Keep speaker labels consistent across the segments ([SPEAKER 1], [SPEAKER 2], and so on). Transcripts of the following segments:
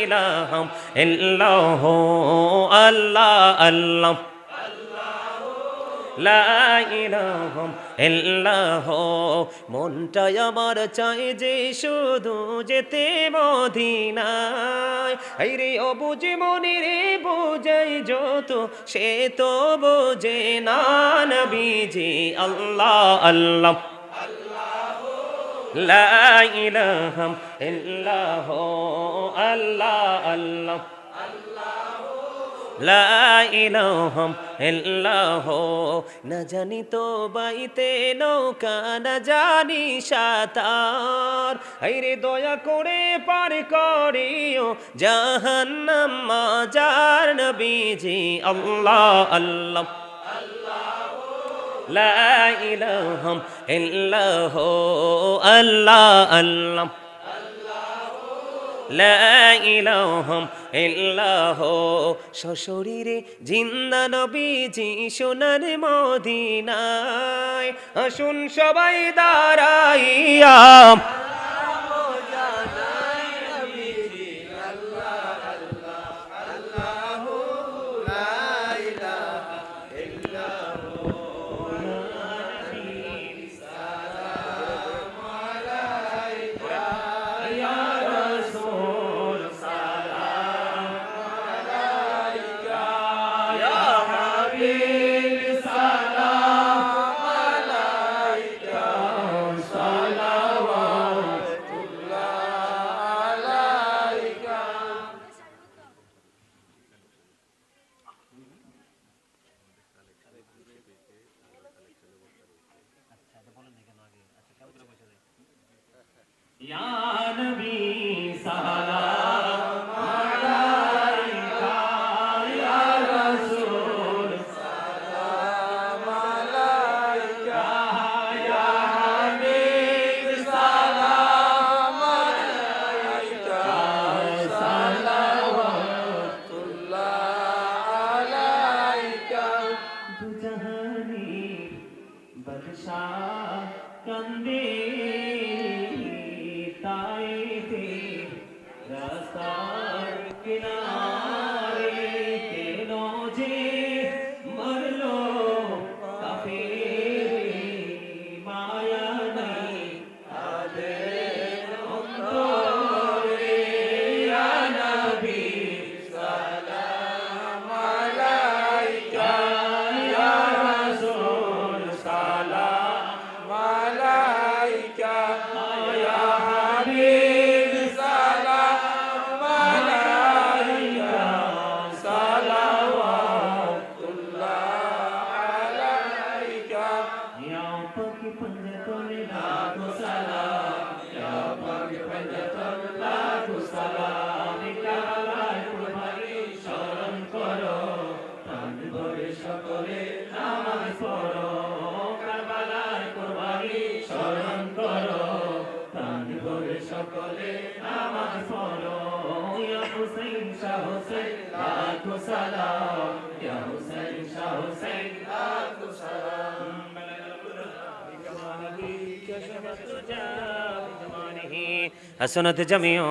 [SPEAKER 1] ইলাহা ইল্লাল্লাহ আল্লাহ আল্লাহ লা ইলাহা ইল্লাল্লাহ মনটাই আমার চাই যে শুধু যেতে মদিনায় হায়রে ও বুঝে মনে রে বুঝাই যত সে তো বোঝে না নবীজি আল্লাহ আল্লাহ লা ইলাহা ইল্লাল্লাহ আল্লাহ আল্লাহ লা ইলাহা ইল্লাল্লাহ না জানি তো বাইতে নৌকা না জানি সাঁতার হায়রে দয়া করে পার করিও জাহান্নাম মাজার নবীজি আল্লাহ আল্লাহ লা ইলাহা ইল্লাল্লাহ আল্লাহ আল্লাহ লা ইলাহা ইল্লাল্লাহ সশরীরে জিন্দা নবীজি সোনার মদিনায় আসুন সবাই দাঁড়াইয়া Ya Nabi salam alaika ya Rasul salam alaika ya Habib salam alaika salawatullah alaika du jahani badshah kande রাস্তার কিনারে কেন যে মরলো কাফের মায়া নাই তাদের অন্তরে ইয়া নবী সালাম আলাইকা ইয়া রাসূল সালাম আলাইকা ইয়া হাবিব সকলে নামাজ পড়ো কারবালার কুরবানি স্মরণ করো প্রাণ ভরে সকলে নামাজ পড়ো ইয়া হুসাইন শাহ হুসাইন লাখো সালাম ইয়া হুসাইন শাহ হুসাইন লাখো সালাম حسنت جميع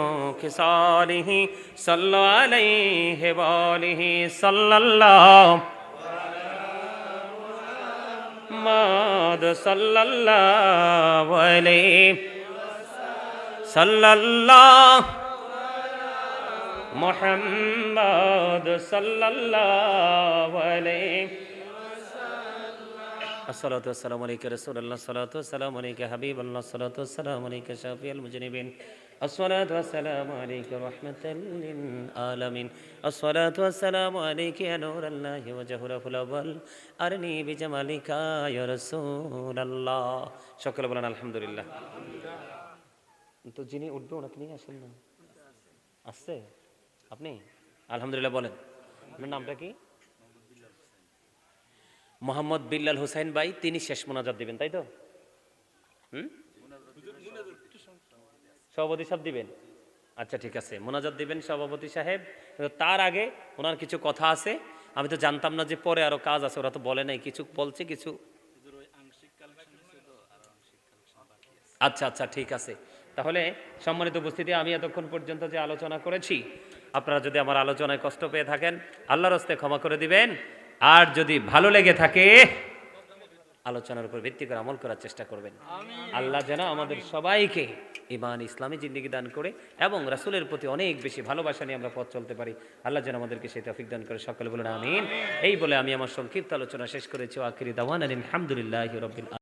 [SPEAKER 1] خصاله صلوا عليه وآله صلى الله محمد صلى الله عليه صلى الله محمد صلى الله عليه الصلاة والسلام عليك رسول الله الصلاة والسلام عليك حبيب الله الصلاة والسلام عليك شافي المذنبين الصلاة والسلام عليك رحمة للعالمين الصلاة والسلام عليك يا نور الله وجهره الأول أرني بجمالك يا رسول الله شكرا لنا الحمد لله তো যিনি উঠবে ওনাকে নিয়ে আসেন না আসছে আপনি আলহামদুলিল্লাহ বলেন আপনার নামটা কি মোহাম্মদ বিল্লাল হুসাইন ভাই তিনি শেষ মোনাজাত দিবেন তাই তো সভাপতি সাহেব দিবেন আচ্ছা ঠিক আছে মোনাজাত দিবেন সভাপতি সাহেব তার আগে ওনার কিছু কথা আছে আমি তো জানতাম না যে পরে আরো কাজ আছে ওরা তো বলে নাই কিছু বলছে কিছু আচ্ছা আচ্ছা ঠিক আছে তাহলে সম্মানিত উপস্থিতি, আমি এতক্ষণ পর্যন্ত যে আলোচনা করেছি, আপনারা যদি আমার আলোচনায় কষ্ট পেয়ে থাকেন আল্লাহর হস্তে ক্ষমা করে দিবেন। আর যদি ভালো লেগে থাকে আলোচনার উপর ভিত্তি করে আমল করার চেষ্টা করবেন। আল্লাহ যেন আমাদের সবাইকে ঈমান ইসলামী জিন্দেগি দান করে এবং রাসূলের প্রতি অনেক বেশি ভালোবাসা নিয়ে আমরা পথ চলতে পারি। আল্লাহ যেন আমাদেরকে সেই তৌফিক দান করে। সকলে বলুন আমিন। এই বলে আমি আমার সংক্ষিপ্ত আলোচনা শেষ করেছি। আখিরি দাওয়ানা আলহামদুলিল্লাহি রাব্বিল